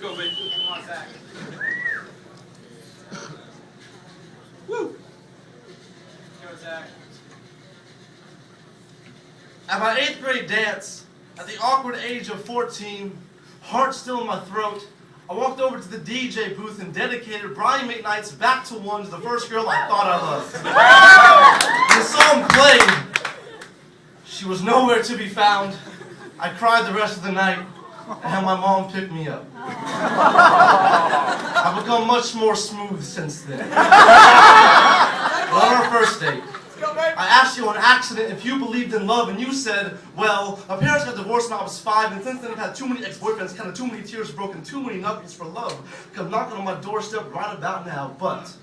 go, baby. Come on, Zach. Woo! Go, Zach. At my 8th grade dance, at the awkward age of 14, heart still in my throat, I walked over to the DJ booth and dedicated Brian McKnight's Back to One to the first girl I thought I loved. When the song played, she was nowhere to be found. I cried the rest of the night and had my mom pick me up. I've become much more smooth since then. But on our first date, I asked you on accident if you believed in love, and you said, well, my parents got divorced when I was 5, and since then I've had too many ex-boyfriends, kind of too many tears broken, too many nuggets for love, come knocking on my doorstep right about now. But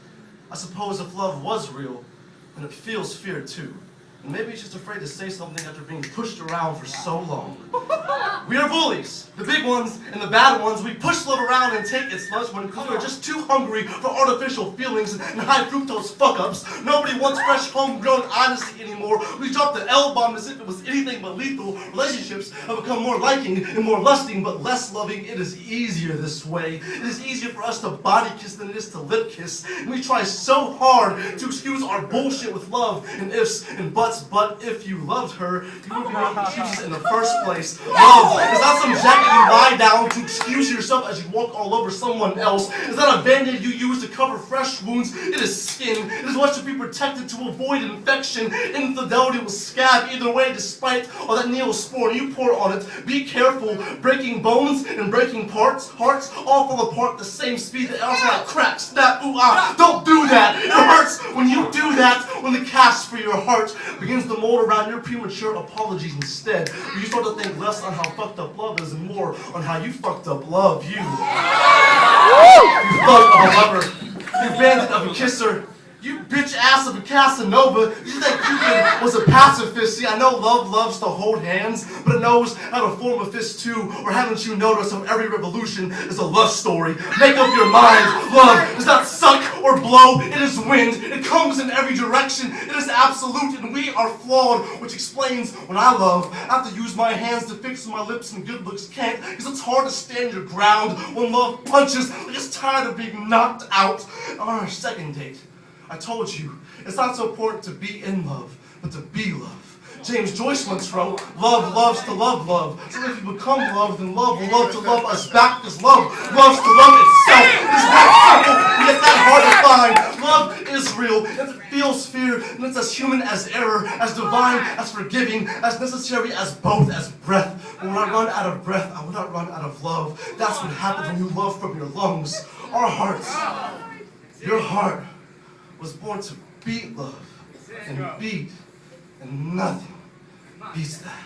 I suppose if love was real, then it feels fear too. And maybe he's just afraid to say something after being pushed around for so long. We are bullies, the big ones and the bad ones. We push love around and take its lunch when we are just too hungry for artificial feelings and high fructose fuck-ups. Nobody wants fresh, homegrown honesty anymore. We drop the L-bomb as if it was anything but lethal. Relationships have become more liking and more lusting, but less loving. It is easier this way. It is easier for us to body kiss than it is to lip kiss. And we try so hard to excuse our bullshit with love and ifs and buts. But if you loved her, you would be making excuses in the first place. Love is not some jacket you lie down to excuse yourself as you walk all over someone else. It's not a band-aid you use to cover fresh wounds. It is skin. It is what should be protected to avoid infection. Infidelity will scab either way despite all that neosporin you pour on it. Be careful. Breaking bones and breaking hearts all fall apart at the same speed. They also like crack, snap, ooh, ah. Don't do that. It hurts when you do that, when the cast for your heart begins to mold around your premature apologies instead. You start to think less on how fucked up love is and more on how you fucked up love. You thug of a lover. You bandit of a kisser. You bitch ass of a Casanova. You think Cupid was a pacifist. See, I know love loves to hold hands, but it knows how to form a fist too. Or haven't you noticed how every revolution is a love story? Make up your mind. Love does not suck or blow. It is wind. It comes in every direction. It is absolute, and we are flawed, which explains when I love, I have to use my hands to fix my lips and good looks can't, because it's hard to stand your ground when love punches like it's tired of being knocked out. On our second date, I told you, it's not so important to be in love, but to be love. James Joyce once wrote, love loves to love love. So if you become love, then love will love to love us back, because love loves to love itself. It's that simple, yet that hard to find. Love is real, and it feels fear, and it's as human as error, as divine as forgiving, as necessary as both, as breath. When I run out of breath, I will not run out of love. That's what happens when you love from your lungs. Our hearts, your heart, was born to beat love and beat, and nothing beats that.